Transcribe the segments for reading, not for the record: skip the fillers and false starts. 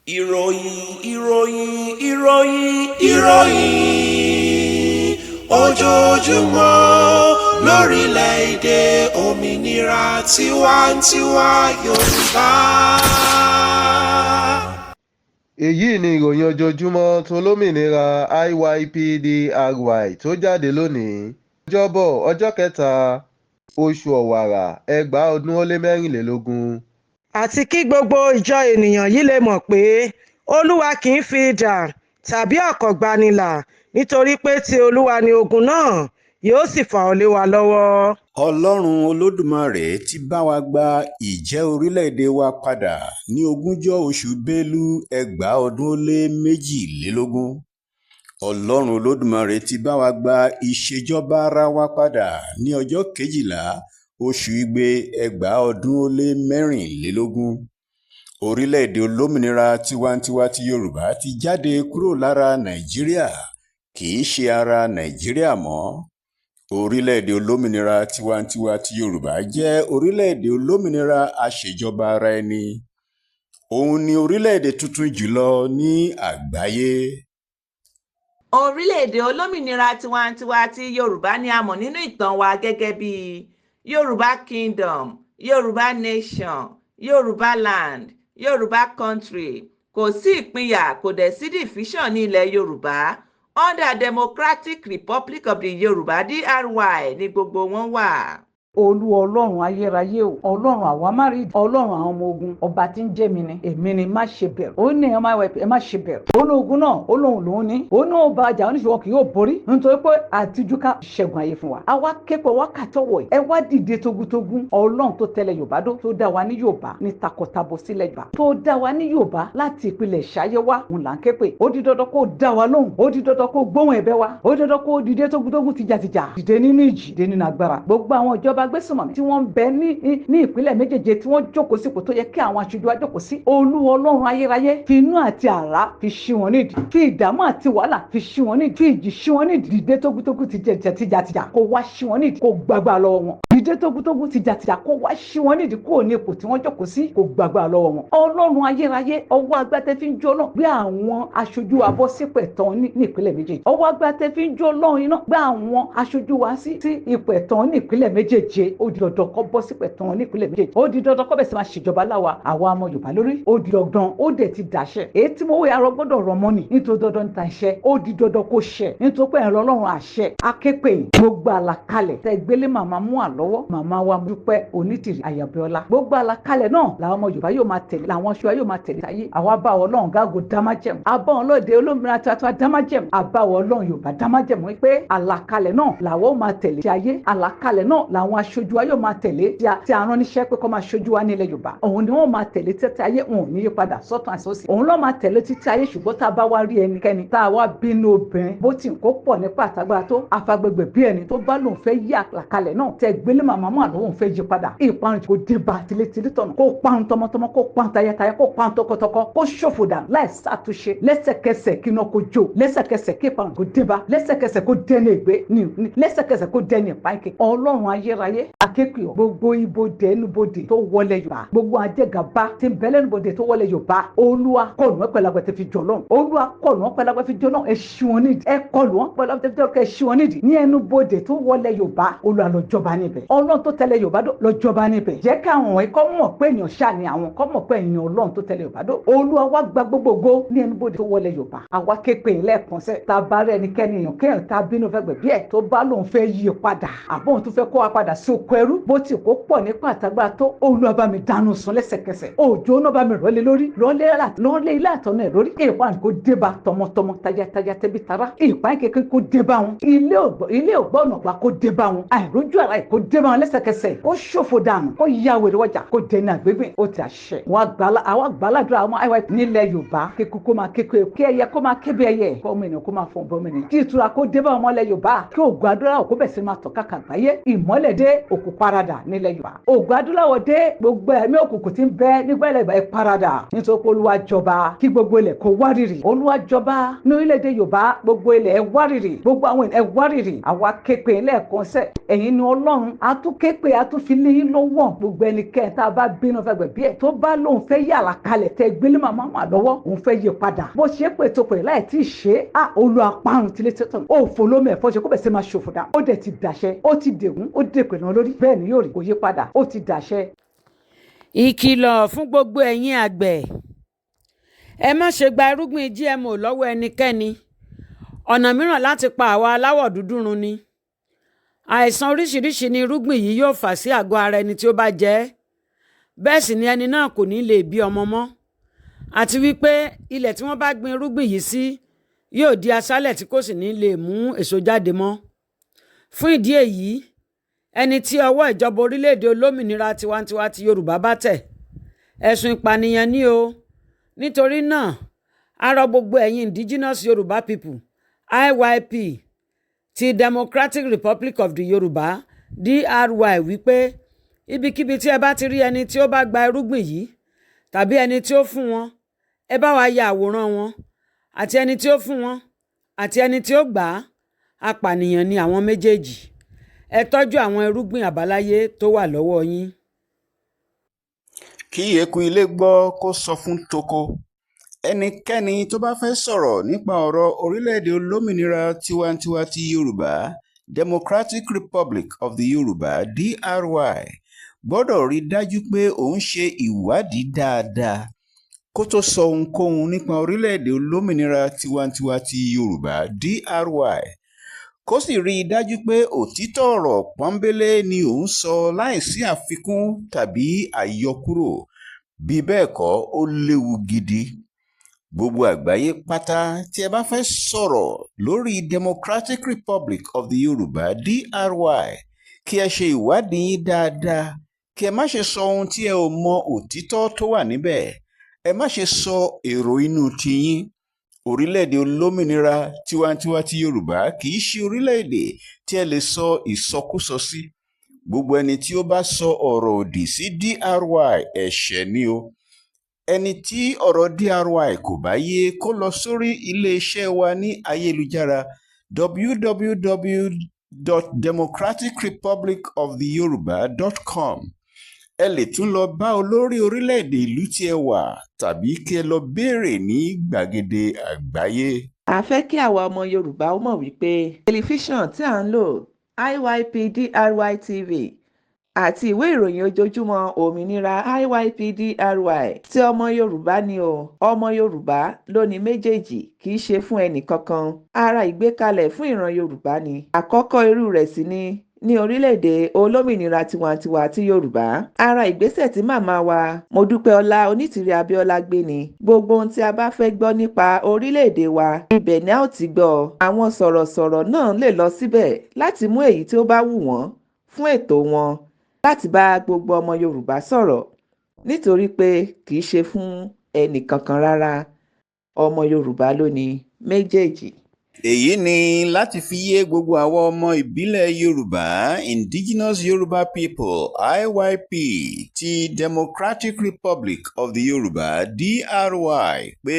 ìròyìn ojoojúmọ́ lórílẹ̀‐èdè òmìnira tiwantiwa Yorùbá. èyí ni ìròyìn ojoojúmọ́ tó lómìnira IYPDRY tó jáde lónìí ọjọ́bọ̀ ọjọ́ 3 oṣù ọ̀wàrà 2024. àti kí gbogbo ìjọ ènìyàn yìí lè mọ̀ pé olúwa kì í fi idà tàbí ọ̀kọ̀ gbanilà nítorí pé ti olúwa ni ogun náà yóò sì fà ọ́ lé wa lọ́wọ́. ọlọ́run olódùmarè ti bá wa gba ìjẹ́ orílẹ̀-èdè wa padà ní 20 oṣù bélú 2022. ọlọ́run olódùmarè ti bá wa gba ìṣèjọba ara wa padà ní ọjọ́ 12 oṣù igbe 2024. orílẹ̀-èdè olómìnira tiwantiwa ti Yorùbá ti jáde kúrò lára Nàìjíríà, kì í ṣe ara Nàìjíríà mọ́. orílẹ̀-èdè olómìnira tiwantiwa ti Yorùbá jẹ́ orílẹ̀-èdè olómìnira aṣèjọba ara ẹni. òun ni orílẹ̀-èdè tuntun jùlọ ní àgbáyé. orílẹ̀-èdè olómìnira tiwantiwa ti Yorùbá ni a mọ̀ nínú ìtàn wa gẹ́gẹ́ bí Yorùbá Kingdom, Yoruba Nation, Yoruba Land, Yoruba Country. Kò sí ìpínyà, kò dẹ̀ sí division ní ilẹ̀ Yorùbá. Under Democratic Republic of the Yorùbá DRY ni gbogbo wọn wà. olú ọlọ́run ayérayé o, ọlọ́run àwámárìdì, ọlọ́run àwọn ọmọ ogun, ọba tí ń jẹ́ mi ni èmi ni má ṣe bẹ̀rù. ó ní ọmọ ìwà ẹ má ṣe bẹ̀rù. ológun náà ó lóun lòún ní, ó ní ó bá ajá oníṣòwò kì yóò borí nítorí pé àtijú ká ṣẹ́gun ayé fún wa. àwa képe wákàtí ọ̀wọ̀ yìí ẹ wá dìde togutogun. ọlọ́run tó tẹ̀lé Yorùbá dó, tó dá wa ní Yorùbá ní takọtabo sílẹ̀ Yorùbá, tó dá wa ní Yorùbá láti ìpìlẹ̀ ṣáyé wa òun là ń képe. ó di dandan kó dá wa lóhùn, ó di dandan kó gbóhùn ẹ̀bẹ̀ wa, ó di dandan kó dìde togutogun tìjàtìjà, dìde nínú ìjì, dìde nínú agbára. gbogbo àwọn ìjọba gbésùnmọ̀mí tí wọ́n bẹ ní ìpínlẹ̀ méjèèjì tí wọ́n jókòó sípò tó yẹ kí àwọn aṣojú wa jókòó sí. olúwa ọlọ́run ayérayé fi inú àti àrá fi ṣí wọn nídìí, fi ìdààmú àti wàhálà fi ṣí wọn nídìí, fi ìjì ṣí wọn nídìí. dìde tógúntógún tìjàtìjà kó wá ṣí wọn nídìí, kó gbàgbà lọ́wọ́ wọn. dìde tógúntógún tìjàtìjà kó wá ṣí wọn nídìí, kó ní ipò tí wọ́n jókòó sí, kó gbàgbà lọ́wọ́ wọn. ọlọ́run ayérayé, ọwọ́ agbátẹ́ fi ń jó náà gbé àwọn aṣojú wa bọ́ sípò ẹ̀tọ́ ní ìpínlẹ̀ méjèèjì. ọwọ́ agbátẹ́ fi ń jó lọ́run iná gbé àwọn aṣojú wa sí ipò ẹ̀tọ́ ní ìpínlẹ̀ méjèèjì. ó di dandan kó bọ́ sípò ẹ̀tọ́ wọn ní ìpínlẹ̀ méjèèjì. ó di dandan kó bẹ̀ sí máa ṣèjọba láwa àwa ọmọ Yorùbá lórí. ó di dandan, ó dẹ̀ ti dàṣẹ. èyí tí mo wé arọ gbọ́dọ̀ rọ mọ́ ni nítorí dandan ta iṣẹ́. ó di dandan kó ṣẹ nítorí pé ẹ̀rọ ọlọ́run àṣẹ. aképe gbogbo àlàkalẹ̀ tẹ gbélé màmá mú àlọ́wọ́ màmá wa Dúpẹ́ Onítìrí gbogbo àlàkalẹ̀ náà làwọn ọmọ Yorùbá yóò máa tẹ̀lé, làwọn aṣọ yóò máa tẹ̀lé táyé. àwa bá wọn Ọlọ́run gágò dámájẹ̀mú, àbá wọn lóde olómìnira tuntun dámájẹ̀mú, àbá wọn Ọlọ́run Yorùbá dámájẹ̀mú wípé àlàkalẹ̀ náà làwọn máa tẹ̀lé ti ayé, àlàkalẹ̀ náà làwọn aṣojú wa yóò máa tẹ̀lé tí a rán níṣẹ́ pé kó máa ṣojú wa nílẹ̀ Yorùbá. òun ni wọ́n máa tẹ̀lé títí ayé, wọn ò ní yí padà sọ́tún àti sósì. òun ló máa tẹ̀lé títí ayé. ṣùgbọ́n tá a bá wá rí ẹnikẹ́ni tá a wá bínú obìnrin bó ti kó pọ̀ nípa àtàgbára tó afagbègbè bí ẹni tó bá lòun fẹ́ yí àlàkalẹ̀ náà tẹ gbélé màmá mú àlọ́ òun fẹ́ yí padà. ìparun kò dé bá tilétilé tọ̀nà, kó parun tọmọtọmọ, kó parun tayátayá, kó parun tọkọtọkọ, kó ṣòfò dànù láì ṣàtúnṣe. lẹ́sẹ̀kẹsẹ̀ kí iná kó jó, lẹ́sẹ̀kẹsẹ̀ kí ìparun kò dé bá, lẹ́sẹ̀kẹsẹ̀ kó dẹni ègbé ní lẹ́sẹ̀kẹsẹ̀ kó dẹni ìpáǹkì. ọlọ́run ayérayé akéèpì ọ gbogbo ibodè ẹnubodè tó wọlé Yorùbá, gbogbo ajẹgàba tí ń bẹlẹ ẹnubodè tó wọlé Yorùbá, olúwa kọlù wọn pẹ̀lú agbẹtẹ fi jọlọ, olúwa kọlù wọn pẹ̀lú agbẹtẹ fi jọlọ, ẹ ṣí wọn nídìí, ẹ kọlù wọn pẹ̀lú agbẹtẹ fi jọlọ, ẹ ṣí wọn nídìí ní ẹnubodè tó wọlé Yorùbá. olúwa lọ jọba níbẹ̀, ọlọ́run tó tẹ̀lé Yorùbá dó lọ jọba níbẹ̀. jẹ́ káwọn ẹ̀ kọ́ mọ̀ pé èèyàn ṣáà ni àwọn kọ́ mọ̀ pé èèyàn ọlọ́run tó tẹ̀lé Yorùbá dó. olúwa wá gba gbogbogbò ní ẹnubodè tó wọlé Yorùbá. àwa képe lẹ́ẹ̀kan sẹ́ tá a bá rẹ ẹnikẹ́ni èèyàn kéèyàn tá a bínú fẹ́ gbẹ̀bí ẹ̀ tó bá lóun fẹ́ yí padà àbóhun tó fẹ́ kó wa padà sí oko ẹrú bó ti kó pọ̀ nípa àtàgbà tó. olúwa bá mi dànù sun lẹ́sẹ̀kẹsẹ̀, òjò náà bá mi rọ́lé lórí, rọ́lé ilé àtọ̀nà ẹ̀ lórí. ìpànì kò débà tọmọtọmọ tajátajá tẹbi tara, ìpànì kékeré kò débà wọn, ilé ògbọ́nà gbà kò débà wọn, àìrójú ara ẹ̀ kò débà wọn lẹ́sẹ̀kẹsẹ̀, kó ṣòfò dànù, kó yá wèrè wọjà, kó dẹni àgbégbé. ó ti àṣẹ. àwọn àgbàládùra àwọn IYP nílẹ̀ Yorùbá kíkú kó máa kéke, kí ẹyẹ kó máa kébé ẹyẹ, kó ọmọ ènìyàn kó máa fọ̀n bọ́mọ ènìyàn, kí ìtura kó débà ọmọ ilẹ̀ Yorùbá, kí ògùn adúláwọ̀ kó bẹ̀ sí máa tàn káàkiri àgbáyé. ìmọ́lẹ̀ dé, òkú paradà nílẹ̀ Yorùbá. ògùn adúláwọ̀ dé, gbogbo ẹ̀mí òkùnkùn ti ń bẹ nígbà ilẹ̀ Yorùbá ẹ paradà nítorí pé Olúwa jọba, kí gbogbo ilẹ̀ kó wárìrì. Olúwa jọba ní orílẹ̀-èdè Yorùbá, gbogbo ilẹ̀ ẹ wárìrì, gbogbo àwọn ẹ wárìrì. àwa képe lẹ́ẹ̀kan sẹ́, ẹ̀yin ni Ọlọ́run a tún ké pé a tún fi lé yín lọ́wọ́ gbogbo ẹnikẹ́ni tá a bá bínú fẹ́ gbẹ̀bí ẹ̀ tó bá lóun fẹ́ yàrá kalẹ̀ tẹ gbélé màmá mà lọ́wọ́ òun fẹ́ yí padà bó ṣe pé tó pè láì tí ì ṣe á olú apárun tilé tẹ́tọ̀ ó fò lómi ẹ̀fọ́ ṣe kó bẹ̀ sí máa ṣòfò dá ó dẹ̀ ti dàṣẹ ó ti dègún ó dèpè náà lórí bẹ́ẹ̀ ni yóò rí kò yí padà ó ti dàṣẹ. ìkìlọ̀ fún gbogbo ẹ̀yin àgbẹ̀ ẹ má ṣe gba irúgbìn GMO lọ́wọ́ ẹnikẹ́ni ọ̀nà mìíràn láti pa àwa aláwọ̀ dúdú run ni àìsàn oríṣiríṣi ni irúgbìn yìí yóò fà sí àgọ́ ara ẹni tí ó bá jẹ ẹ́ bẹ́ẹ̀ sì ni ẹni náà kò ní lè bí ọmọ mọ́ àti wípé ilẹ̀ tí wọ́n bá gbin irúgbìn yìí sí yóò di aṣálẹ̀ tí kò sì ní lè mú èso jáde mọ́ fún ìdí èyí ẹni tí ọwọ́ ìjọba orílẹ̀-èdè olómìnira tiwantiwa ti Yorùbá bá tẹ̀ ẹ̀sùn ìpànìyàn ni o nítorí náà a rọ gbogbo ẹ̀yin indigenous Yorùbá people IYP ti Democratic Republic of the Yorùbá DRY wípé ibikíbi tí ẹ bá ti rí ẹni tí ó bá gba irúgbìn yìí tàbí ẹni tí ó fún wọn ẹ bá wa ya àwòrán wọn àti ẹni tí ó fún wọn àti ẹni tí ó gbà á apànìyàn ni àwọn méjèèjì ẹ tọ́jú àwọn irúgbìn àbáláyé tó wà lọ́wọ́ yín. kí eku ilé gbọ́ kó sọ fún toko ẹnikẹ́ni tó bá fẹ́ sọ̀rọ̀ nípa ọ̀rọ̀ orílẹ̀-èdè olómìnira tiwantiwa ti Yorùbá Democratic Republic of the Yorùbá DRY gbọ́dọ̀ rí dájú pé òun ṣe ìwádìí dáadáa kó tó sọ ohunkóhun nípa orílẹ̀-èdè olómìnira tiwantiwa ti Yorùbá DRY kó sì rí i dájú pé òtítọ́ ọ̀rọ̀ pọ́nbélé ni òun sọ láìsí àfikún tàbí àyọkúrò bí bẹ́ẹ̀ kọ́ ó léwu gidi. Gbogbo àgbáyé pátá tí ẹ bá fẹ́ sọ̀rọ̀ lórí Democratic Republic of the Yorùbá DRY kí ẹ ṣe ìwádìí yín dáadáa kí ẹ má ṣe sọ ohun tí ẹ ò mọ òtítọ́ tó wà níbẹ̀ ẹ má ṣe sọ èrò inú tiyín orílẹ̀-èdè olómìnira tiwantiwa ti Yorùbá kì í ṣe orílẹ̀-èdè tí ẹ lè sọ ìsọkúsọ sí gbogbo ẹni tí ó bá sọ ọ̀rọ̀ òdì sí DRY ẹ̀ṣẹ̀ ni o ẹni tí ọ̀rọ̀ DRY kò bá yé kó lọ sórí iléeṣẹ́ wa ní ayélujára www.democraticrepublicoftheyoruba.com ẹ lè tún lọ bá olórí orílẹ̀-èdè ìlú tí ẹ wà tàbí kí ẹ lọ béèrè ní gbàgede àgbáyé. a fẹ́ kí àwa ọmọ Yorùbá ó mọ̀ wípé tẹlifíṣàn tí à ń lò IYP DRY TV àti ìwé ìròyìn ojoojúmọ́ òmìnira IYP DRY tí ọmọ Yorùbá ni o ọmọ Yorùbá ló ní méjèèjì kì í ṣe fún ẹnì kankan ara ìgbékalẹ̀ fún ìran Yorùbá ni àkọ́kọ́ irú rẹ̀ sì ni ní orílẹ̀-èdè olómìnira tiwantiwa ti Yorùbá ara ìgbésẹ̀ tí màmá wa Modúpẹ́ọlá Onítìrí-Abíọ́lá gbé ni gbogbo ohun tí a bá fẹ́ gbọ́ nípa orílẹ̀-èdè wa ibẹ̀ ni a ó ti gbọ́ àwọn sọ̀rọ̀sọ̀rọ̀ náà lè lọ síbẹ̀ láti mú èyí tí ó bá wù wọ́n fún ètò wọn láti bá gbogbo ọmọ Yorùbá sọ̀rọ̀ nítorí pé kì í ṣe fún ẹnì kankan rárá ọmọ Yorùbá ló ní méjèèjì. èyí ni láti fi yé gbogbo àwọn ọmọ ìbílẹ̀ Yorùbá Indigenous Yoruba People IYP ti Democratic Republic of the Yorùbá DRY pé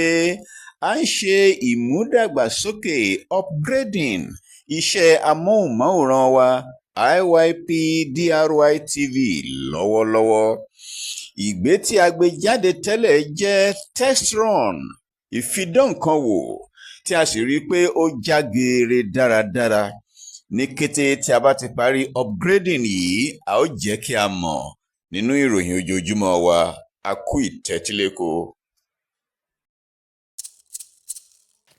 à ń ṣe ìmúdàgbàsókè upgrading iṣẹ́ amóhùnmáwòrán wa IYP DRY TV lọ́wọ́lọ́wọ́. Ìgbé tí a gbé jáde tẹ́lẹ̀ jẹ́ test run ìfidán-nǹkan-wò tí a sì rí i pé ó já geere dáradára. Ní kété tí a bá ti parí upgrading yìí a ó jẹ́ kí a mọ̀ nínú ìròyìn ojoojúmọ́ wa. A kú ìtẹ́tíléko.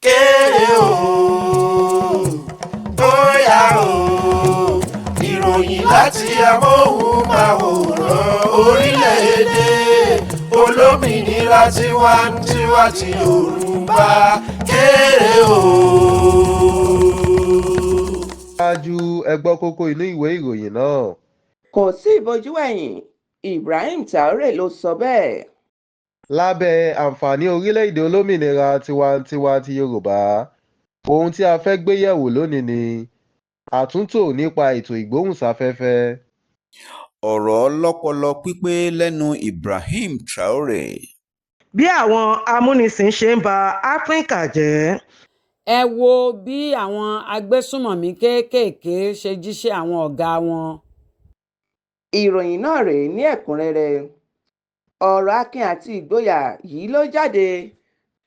Kéré o, bóyá o, ìròyìn láti amóhùnmáwòrán orílẹ̀-èdè olómìnira tiwantiwa ti Yorùbá. Kéré o. ṣáájú ẹ gbọ́ kókó inú ìwé ìròyìn náà. kò sí ìbojú ẹ̀yìn Ibrahim Traore ló sọ bẹ́ẹ̀. lábẹ́ àǹfààní orílẹ̀-èdè olómìnira tiwantiwa ti Yorùbá ohun tí a fẹ́ gbé yẹ̀wò lónìí ni àtúntò nípa ètò ìgbóhùnsáfẹ́fẹ́. ọ̀rọ̀ ọlọ́pọlọ pípé lẹ́nu Ibrahim Traore. bí àwọn amúnisìn ṣe ń ba Áfíríkà jẹ́. ẹ wo bí àwọn agbésùnmọ̀mí kéékèèké ṣe jíṣẹ́ àwọn ọ̀gá wọn. ìròyìn náà rèé ní ẹ̀kúnrẹ́rẹ́. ọ̀rọ̀ akin àti ìgboyà yìí ló jáde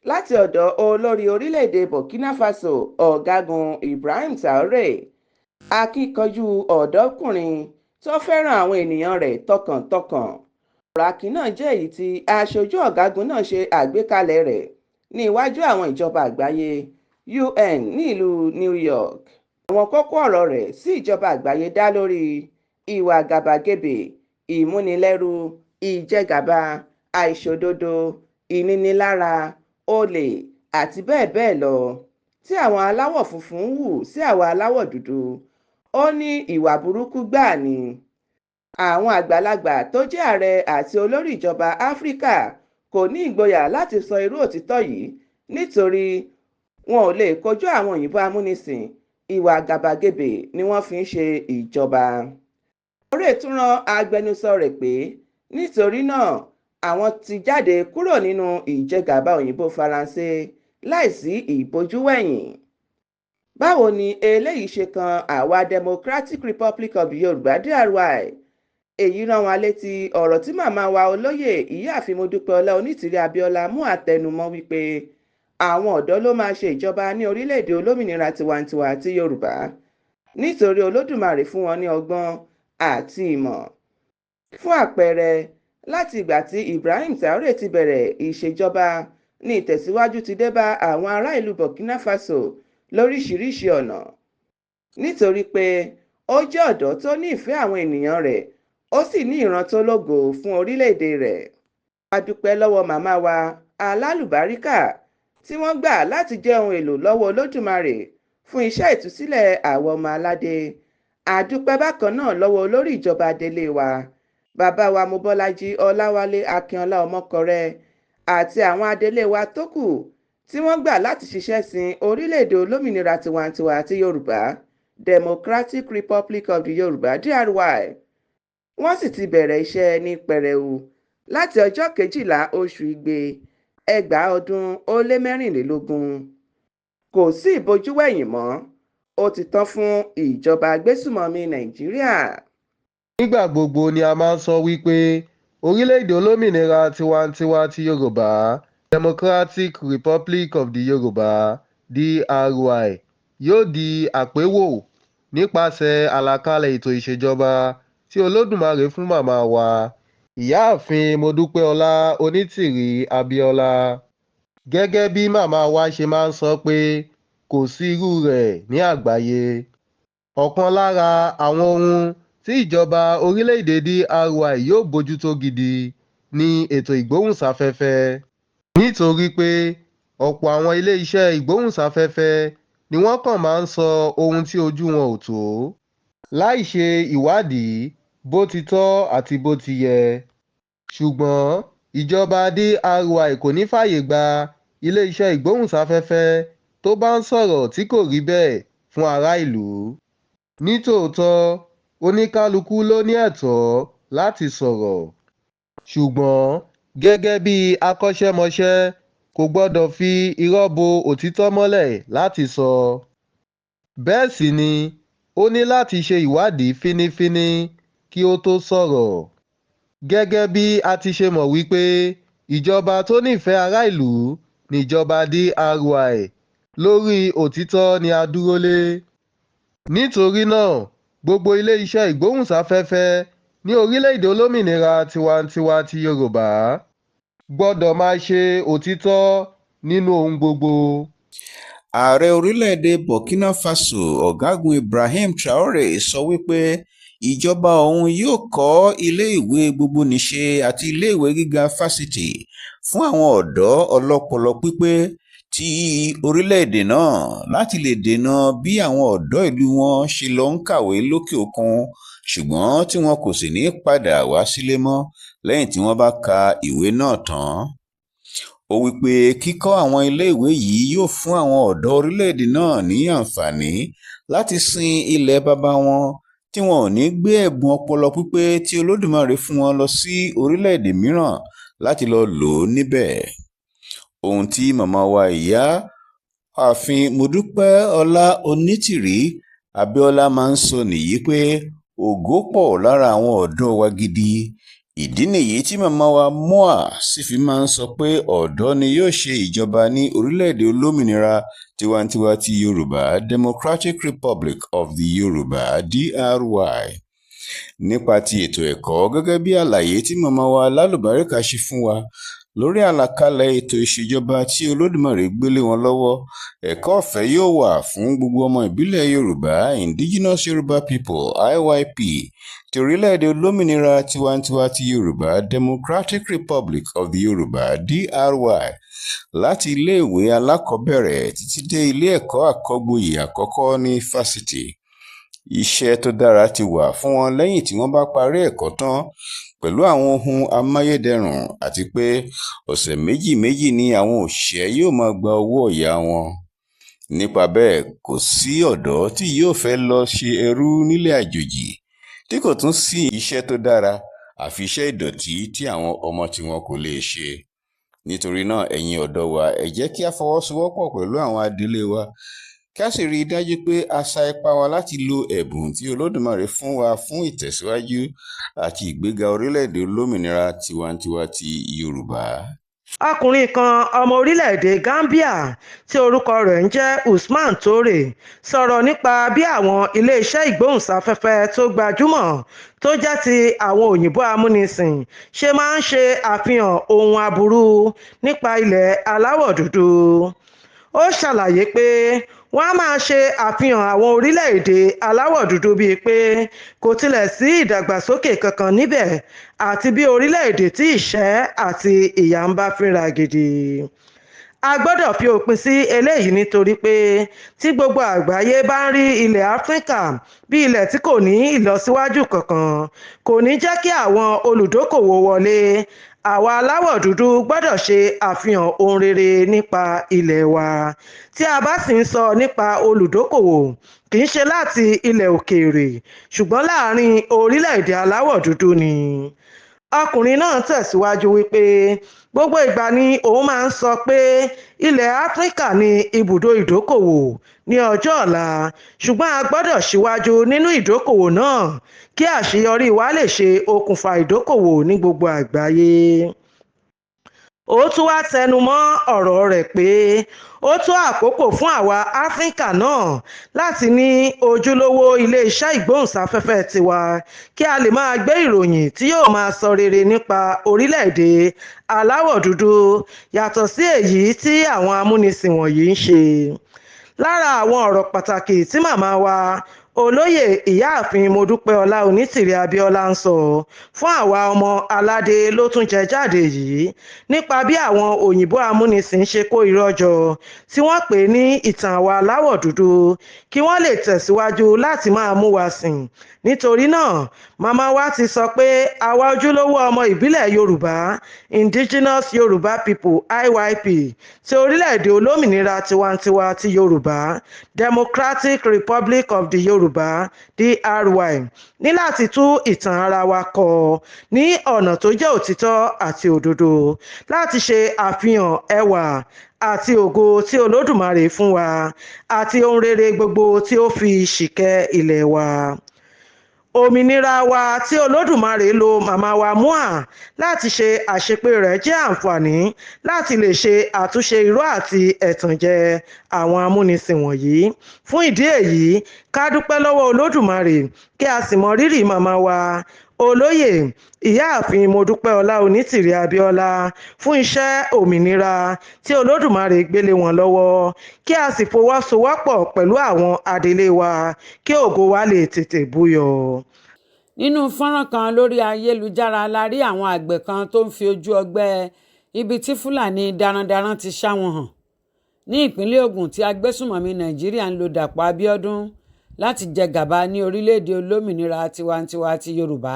láti ọ̀dọ̀ olórí orílẹ̀-èdè Burkina Faso ọ̀gágun Ibrahim Traoré, akíkanjú ọ̀dọ́kùnrin tó fẹ́ràn àwọn ènìyàn rẹ̀ tọkàntọkàn. ọ̀rọ̀ akin náà jẹ́ èyí tí aṣojú ọ̀gágun náà ṣe àgbékalẹ̀ rẹ̀ ní iwájú àwọn ìjọba àgbáyé UN ní ìlú New York. àwọn kókó ọ̀rọ̀ rẹ̀ sí ìjọba àgbáyé dá lórí ìwà àgàbàgebè, ìmúnilẹ́rú, ìjẹgàba, àìṣòdodo, ìnínilára, olè àti bẹ́ẹ̀ bẹ́ẹ̀ lọ tí àwọn aláwọ̀ funfun ń hù sí àwa aláwọ̀ dúdú. ó ní ìwà burúkú gbáà ni. àwọn àgbàlagbà tó jẹ́ ààrẹ àti olórí ìjọba Áfíríkà kò ní ìgboyà láti sọ irú òtítọ́ yìí nítorí wọn ò lè kojú àwọn òyìnbó amúnisìn. ìwà àgàbàgebè ni wọ́n fi ń ṣe ìjọba. Traoré tún rán agbẹnusọ rẹ̀ pé nítorí náà àwọn ti jáde kúrò nínú ìjẹgàba òyìnbó Faransé láìsí ìbojúwẹ̀yìn. báwo ni eléyìí ṣe kan àwa Democratic Republic of Yorùbá DRY? èyí rán wa létí ọ̀rọ̀ tí màmá wa olóyè ìyáàfin Modupeonitirimkoabiola mú àtẹnumọ́ wípé àwọn ọ̀dọ́ ló máa ṣe ìjọba ní orílẹ̀-èdè olómìnira tiwantiwa ti Yorùbá nítorí Olódùmarè fún wọn ní ọgbọ́n àti ìmọ̀. fún àpẹẹrẹ, láti ìgbà tí Ibrahim Traoré ti bẹ̀rẹ̀ ìṣèjọba ní ìtẹ̀síwájú ti dé bá àwọn ará ìlú Burkina Faso lóríṣiríṣi ọ̀nà. nítorí pé ó jẹ́ ọ̀dọ́ tó ní ìfẹ́ àwọn ènìyàn rẹ̀, ó sì ní ìran tó lógo fún orílẹ̀-èdè rẹ̀. a dúpẹ́ lọ́wọ́ màmá wa alálùbáríkà tí wọ́n gbà láti jẹ́ ohun èlò lọ́wọ́ Olódùmarè fún iṣẹ́ ìtúsílẹ̀ àwọn ọmọ aládé. a dúpẹ́ bákan náà lọ́wọ́ olórí ìjọba adelé wa bàbá wa Mobọ́lájí Ọláwálé Akínọlá Ọmọkọrẹ àti àwọn adelé wa tó kù tí wọ́n gbà láti ṣiṣẹ́ sin orílẹ̀-èdè olómìnira tiwantiwa ti Yorùbá Democratic Republic of the Yorùbá DRY. wọ́n sì ti bẹ̀rẹ̀ iṣẹ́ ní pẹrẹu láti ọjọ́ 12 oṣù Igbe 2024. kò sí ìbojúwẹ̀yìn mọ́, ó ti tán fún ìjọba agbésùmọ̀mí Nàìjíríà. nígbà gbogbo ni a máa ń sọ wípé orílẹ̀-èdè olómìnira tiwantiwa ti Yorùbá Democratic Republic of the Yorùbá DRY yóò di àpéwò nípasẹ̀ àlàkalẹ̀ ètò ìṣèjọba tí Olódùmarè fún màmá wa ìyáàfin Modúpẹ́ọlá Onítìrí-Abíọ́lá. gẹ́gẹ́ bí màmá wa ṣe máa ń sọ pé kò sí irú rẹ̀ ní àgbáyé. ọ̀kan lára àwọn ohun tí ìjọba orílẹ̀-èdè DRY yóò bójútó gidi ni ètò ìgbóhùnsáfẹ́fẹ́, nítorí pé ọ̀pọ̀ àwọn ilé-iṣẹ́ ìgbóhùnsáfẹ́fẹ́ ni wọ́n kàn máa ń sọ ohun tí ojú wọn ò tó láì ṣe ìwádìí bó ti tọ́ àti bó ti yẹ. ṣùgbọ́n ìjọba DRY kò ní fààyè gba ilé-iṣẹ́ ìgbóhùnsáfẹ́fẹ́ tó bá ń sọ̀rọ̀ tí kò rí bẹ́ẹ̀ fún ará ìlú. nítòótọ́ oníkálukú ló ní ẹ̀tọ́ láti sọ̀rọ̀, ṣùgbọ́n gẹ́gẹ́ bí akọ́ṣẹ́mọṣẹ́ kò gbọ́dọ̀ fi irọ́ bo òtítọ́ mọ́lẹ̀ láti sọ. bẹ́ẹ̀ sì ni ó ní láti ṣe ìwádìí fínífíní kí ó tó sọ̀rọ̀. gẹ́gẹ́ bí a ti ṣe mọ̀ wípé ìjọba tó nífẹ̀ẹ́ ará ìlú níjọba DRY, lórí òtítọ́ ni a dúró lé. nítorí náà gbogbo ilé-iṣẹ́ ìgbóhùnsáfẹ́fẹ́ ní orílẹ̀-èdè olómìnira tiwantiwa ti Yorùbá gbọ́dọ̀ máa ṣe òtítọ́ nínú ohun gbogbo. ààrẹ orílẹ̀-èdè Burkina Faso ọ̀gágun Ibrahim Traoré sọ wípé ìjọba òun yóò kọ́ ilé-ìwé gbogbonìṣe àti ilé-ìwé gíga fásitì fún àwọn ọ̀dọ́ ọlọ́pọlọ pípé ti orílẹ̀-èdè náà láti lè dènà bí àwọn ọ̀dọ́ ìlú wọn ṣe lọ ń kàwé lókè òkun ṣùgbọ́n tí wọn kò sì ní padà wá sílé mọ́ lẹ́yìn tí wọ́n bá ka ìwé náà tán. ó wípé kíkọ́ àwọn iléèwé yìí yóò fún àwọn ọ̀dọ́ orílẹ̀-èdè náà ní àǹfààní láti sin ilẹ̀ baba wọn tí wọn ò ní gbé ẹ̀bùn ọpọlọ pípé tí Olódùmarè fún wọn lọ sí orílẹ̀-èdè mìíràn láti lọ lò ó níbẹ̀. ohun tí màmá wa ìyá ààfin Modúpẹ́ọlá Onítìrí-Abíọ́lá máa ń sọ nìyí pé ògo pọ̀ lára àwọn ọ̀dọ́ wa gidi. Ìdí nìyí tí màmá wa Mua sì fi máa ń sọ pé ọ̀dọ́ ni yóò ṣe ìjọba ní orílẹ̀-èdè olómìnira tiwantiwa ti Yorùbá Democratic Republic of the Yoruba DRY. Nípa ti ètò ẹ̀kọ́, gẹ́gẹ́ bí àlàyé tí màmá wa lálùbáríkà ṣe fún wa lórí àlàkalẹ̀ ètò ìṣèjọba tí Olódùmarè gbélé wọn lọ́wọ́, ẹ̀kọ́ ọ̀fẹ́ yóò wà fún gbogbo ọmọ ìbílẹ̀ Yorùbá Indigenous Yoruba People IYP ti orílẹ̀-èdè olómìnira tiwantiwa ti Yorùbá Democratic Republic of the Yoruba DRY láti iléèwé alákọ̀ọ́bẹ̀rẹ̀ títí dé ilé ẹ̀kọ́ àkọ́gboyè àkọ́kọ́ ní fásitì. Iṣẹ́ tó dára ti wà fún wọn lẹ́yìn tí wọ́n bá parí ẹ̀kọ́ tán pẹ̀lú àwọn ohun amáyédẹrùn àti pé ọ̀sẹ̀ méjì méjì ni àwọn òṣìṣẹ́ yóò máa gba owó ọ̀yà wọn. Nípa bẹ́ẹ̀, kò sí ọ̀dọ́ tí yóò fẹ́ lọ ṣe ẹrú nílẹ̀ àjòjì tí kò tún sí iṣẹ́ tó dára àfi iṣẹ́ ìdọ̀tí tí àwọn ọmọ tiwọn kò lè ṣe. Nítorí náà, ẹ̀yin ọ̀dọ́ wa, ẹ jẹ́ kí a fọwọ́sowọ́pọ̀ pẹ̀lú àwọn adelé wa kí a sì rí i dájú pé a sa ipá wa láti lo ẹ̀bùn tí Olódùmarè fún wa fún ìtẹ̀síwájú àti ìgbéga orílẹ̀-èdè olómìnira tiwantiwa ti Yorùbá. ọkùnrin kan ọmọ orílẹ̀-èdè Gambia tí orúkọ rẹ̀ ń jẹ́ Usman Toure sọ̀rọ̀ nípa bí àwọn iléeṣẹ́ ìgbóhùnsáfẹ́fẹ́ tó gbajúmọ̀ tó jẹ́ ti àwọn òyìnbó amúnisìn ṣe máa ń ṣe àfihàn ohun aburú nípa ilẹ̀ aláwọ̀ dúdú. Ó ṣàlàyé pé wọ́n á máa ṣe àfihàn àwọn orílẹ̀-èdè aláwọ̀ dúdú bíi pé kò tilẹ̀ sí ìdàgbàsókè kankan níbẹ̀ àti bí orílẹ̀-èdè tí ìṣẹ́ àti ìyà ń bá fínra gidi. A gbọ́dọ̀ fi òpin sí eléyìí nítorí pé tí gbogbo àgbáyé bá ń rí ilẹ̀ Áfíríkà bí ilẹ̀ tí kò ní ìlọsíwájú kankan, kò ní jẹ́ kí àwọn olùdókòwò wọlé. Àwa aláwọ̀ dúdú gbọ́dọ̀ ṣe àfihàn ohun rere nípa ilẹ̀ wa. Tí a bá sì ń sọ nípa olùdókòwò, kì í ṣe láti ilẹ̀ òkèèrè, ṣùgbọ́n láàárín orílẹ̀-èdè aláwọ̀ dúdú ni. Ọkùnrin náà tẹ̀síwájú wípé gbogbo ìgbà ni òun máa ń sọ pé ilẹ̀ Áfíríkà ni ibùdó ìdókòwò ní ọjọ́ ọ̀la, ṣùgbọ́n a gbọ́dọ̀ síwájú nínú ìdókòwò náà kí àṣeyọrí wa lè ṣe okùnfà ìdókòwò ní gbogbo àgbáyé. Ó tún wá tẹnu mọ́ ọ̀rọ̀ rẹ̀ pé ó tó àkókò fún àwa Áfíríkà náà láti ní ojúlówó iléeṣẹ́ ìgbóhùnsáfẹ́fẹ́ tiwa kí a lè máa gbé ìròyìn tí yóò máa sọ rere nípa orílẹ̀-èdè aláwọ̀ dúdú yàtọ̀ sí èyí tí àwọn amúnisìn wọ̀nyí ń ṣe. Lára àwọn ọ̀rọ̀ pàtàkì tí màmá wa olóyè ìyáàfin Modúpẹ́ọlá Onítìrí-Abíọ́lá ń sọ fún àwa ọmọ aládé ló tún jẹ jáde yìí nípa bí àwọn òyìnbó amúnisìn ṣe kó irọ́ jọ tí wọ́n pè ní ìtàn àwa aláwọ̀ dúdú kí wọ́n lè tẹ̀síwájú láti máa mú wa sìn. Nítorí náà, màmá wa ti sọ pé àwa ojúlówó ọmọ ìbílẹ̀ Yorùbá Indigenous Yoruba People IYP ti orílẹ̀-èdè olómìnira tiwantiwa ti Yorùbá Democratic Republic of the Yorùbá DRY ní láti tú ìtàn ara wa kọ ní ọ̀nà tó jẹ́ òtítọ́ àti òdodo láti ṣe àfihàn ẹwà àti ògo tí Olódùmarè fún wa àti ohun rere gbogbo tí ó fi ṣìkẹ́ ilẹ̀ wa. Òmìnira wa tí Olódùmarè lo màmá wa Mua láti ṣe àṣepé rẹ̀ jẹ́ àǹfààní láti lè ṣe àtúnṣe irọ́ àti ẹ̀tànjẹ àwọn amúnisìn wọ̀nyí. Fún ìdí èyí, ká dúpẹ́ lọ́wọ́ Olódùmarè kí a sì mọ rírì màmá wa olóyè ìyáàfin Modúpẹ́ọlá Onítìrí-Abíọ́lá fún iṣẹ́ òmìnira tí Olódùmarè gbélé wọn lọ́wọ́, kí a sì fọwọ́sowọ́pọ̀ pẹ̀lú àwọn adelé wa kí ògo wa lè tètè búyọ. Nínú fọ́nrán kan lórí ayélujára la rí àwọn àgbẹ̀ kan tó ń fi ojú ọgbẹ́ ibi tí Fúlàní darandaran ti ṣá wọn hàn ní ìpínlẹ̀ Ògùn tí agbésùnmọ̀mí Nàìjíríà ń lo Dàpọ̀ Abíọ́dún láti jẹ gàba ní orílẹ̀-èdè olómìnira tiwantiwa ti Yorùbá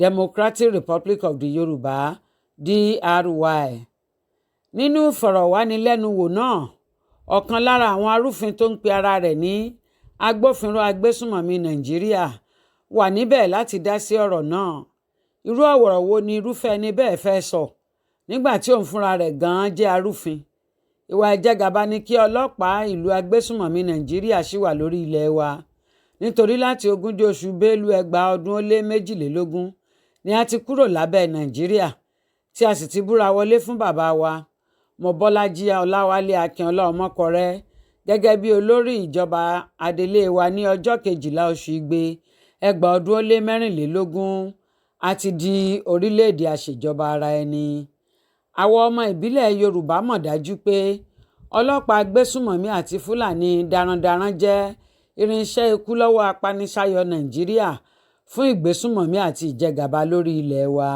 Democratic Republic of the Yorùbá DRY. Nínú ìfọ̀rọ̀wánilẹ́nuwò náà, ọ̀kan lára àwọn arúfin tó ń pe ara rẹ̀ ní agbófinró agbésùnmọ̀mí Nàìjíríà wà níbẹ̀ láti dá sí ọ̀rọ̀ náà. Irú ọ̀rọ̀ wo ni irúfẹ́ ẹni bẹ́ẹ̀ fẹ́ sọ nígbà tí òun fúnra rẹ̀ gan-an jẹ́ arúfin? Ìwà ìjẹgàba ni kí ọlọ́pàá ìlú agbésùnmọ̀mí Nàìjíríà ṣì wà lórí ilẹ̀ wa. nítorí láti 20 oṣù Bélú 2022 ni a ti kúrò lábẹ́ Nàìjíríà tí a sì ti búra wọlé fún bàbá wa Mobọ́lájí Ọláwálé Akínọlá Ọmọkọrẹ́ gẹ́gẹ́ bí olórí ìjọba adelé wa ní ọjọ́ 12 oṣù Igbe 2024 a ti di orílẹ̀-èdè àṣejọba ara ẹni. Àwọn ọmọ ìbílẹ̀ Yorùbá mọ̀ dájú pé ọlọ́pàá agbésùmọ̀mí àti Fúlàní darandaran jẹ́ irinṣẹ́ ikú lọ́wọ́ apanisáyọ Nàìjíríà fún ìgbésùmọ̀mí àti ìjẹgàba lórí ilẹ̀ wa.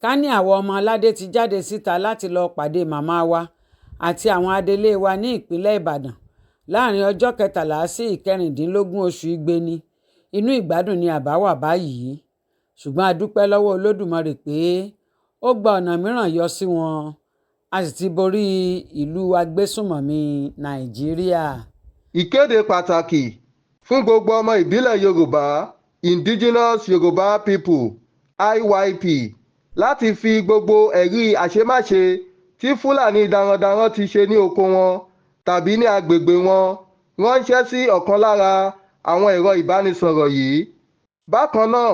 Ká ní àwọn ọmọ aládé ti jáde síta láti lọ pàdé màmá wa àti àwọn adelé wa ní ìpínlẹ̀ Ìbàdàn láàrin ọjọ́ 13 sí 16 oṣù Igbe ni inú ìgbádùn ni àbá wà báyìí, ṣùgbọ́n a dúpẹ́ lọ́wọ́ Olódùmarè pé ó gba ọ̀nà mìíràn yọ sí wọn, a sì ti borí ìlú agbésùmọ̀mí Nàìjíríà. Ìkéde pàtàkì fún gbogbo ọmọ ìbílẹ̀ Yorùbá Indigenous Yoruba People IYP láti fi gbogbo ẹ̀rí àṣemáṣe tí Fúlàní darandaran ti ṣe ní oko wọn tàbí ní agbègbè wọn ránṣẹ́ sí ọ̀kan lára àwọn ẹ̀rọ ìbánisọ̀rọ̀ yìí. Bákan náà,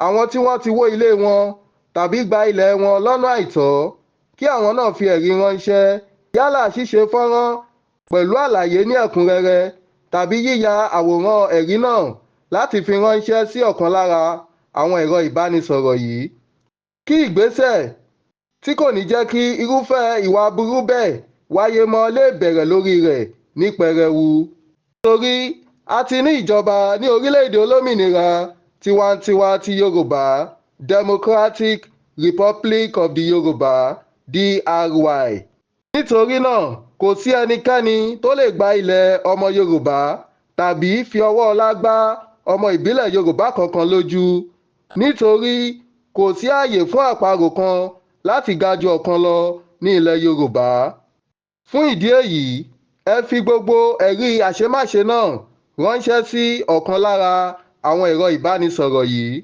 àwọn tí wọ́n ti wó ilé wọn tàbí gba ilẹ̀ wọn lọ́nà àìtọ́ kí àwọn náà fi ẹ̀rí ránṣẹ́, yálà ṣíṣe fọ́nrán pẹ̀lú àlàyé ní ẹ̀kúnrẹ́rẹ́ tàbí yíya àwòrán ẹ̀rí náà láti fi ránṣẹ́ sí ọ̀kan lára àwọn ẹ̀rọ ìbánisọ̀rọ̀ yìí. Kí ìgbésẹ̀ tí kò ní jẹ́ kí irúfẹ́ ìwà aburú bẹ́ẹ̀ wáyé mọ́ lè bẹ̀rẹ̀ lórí rẹ̀ ní pẹrẹwu. Nítorí a ti ní ìjọba ní orílẹ̀-èdè olómìnira tiwantiwa ti Yorùbá Democratic Republic of the Yoruba DRY. Nítorí náà, kò sí ẹnikẹ́ni tó lè gba ilẹ̀ ọmọ Yorùbá tàbí fi ọwọ́ ọlá gbá ọmọ ìbílẹ̀ Yorùbá kankan lójú, nítorí kò sí ààyè fún àparò kan láti ga ju ọ̀kan lọ ní ilẹ̀ Yorùbá. Fún ìdí èyí, ẹ fi gbogbo ẹ̀rí àṣemáṣe náà ránṣẹ́ sí ọ̀kan lára àwọn ẹ̀rọ ìbánisọ̀rọ̀ yìí: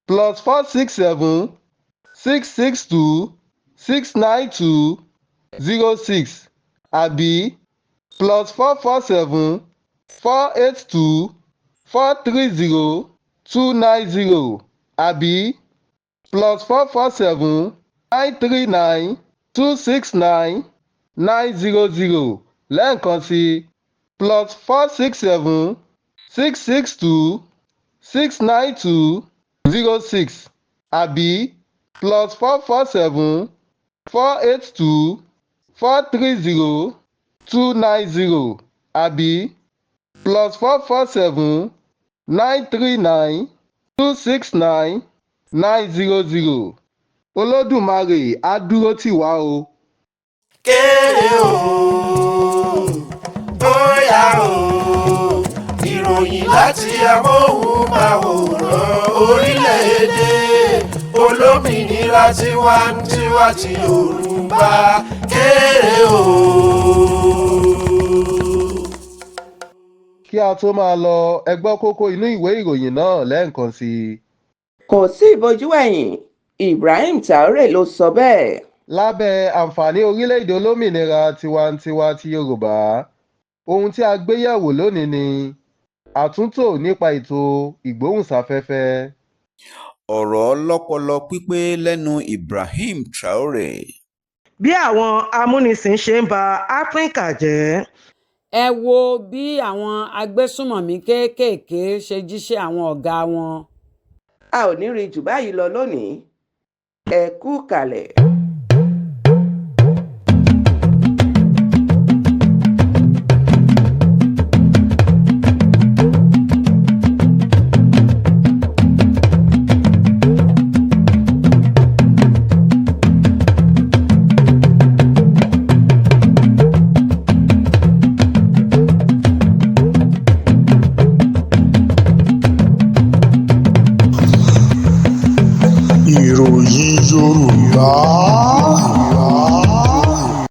+467 662 692 06 àbí +447 482 430 290 àbí +447 939 269 900 lẹ́ẹ̀kan sí +467 662 692 06 àbí +447 482 430 290 àbí +447 939 269 900. Olódùmarè á dúró tì wá o. Kéré o, bóyá o, ìròyìn láti amóhùnmáwòrán orílẹ̀-èdè olómìnira tiwantiwa ti Yorùbá. Kéré o. Kí a tó máa lọ, ẹ gbọ́ kókó inú ìwé ìròyìn náà lẹ́ẹ̀kan sí i. Kò sí ìbojú ẹ̀yìn, Ibrahim Traoré ló sọ bẹ́ẹ̀. Lábẹ́ àǹfààní orílẹ̀-èdè olómìnira tiwantiwa ti Yorùbá, ohun tí a gbé yẹ̀wò lónìí ni àtúntò nípa ètò ìgbóhùnsáfẹ́fẹ́. Ọ̀rọ̀ ọlọ́pọlọ pípé lẹ́nu Ibrahim Traoré. Bí àwọn amúnisìn ṣe ń ba Áfíríkà jẹ́. Ẹ wo bí àwọn agbésùmọ̀mí kéékèèké ṣe jíṣẹ́ àwọn ọ̀gá wọn. A ò ní rí jù báyìí lọ lónìí. Ẹ kú kalẹ̀. Ìròyìn Yorùbá.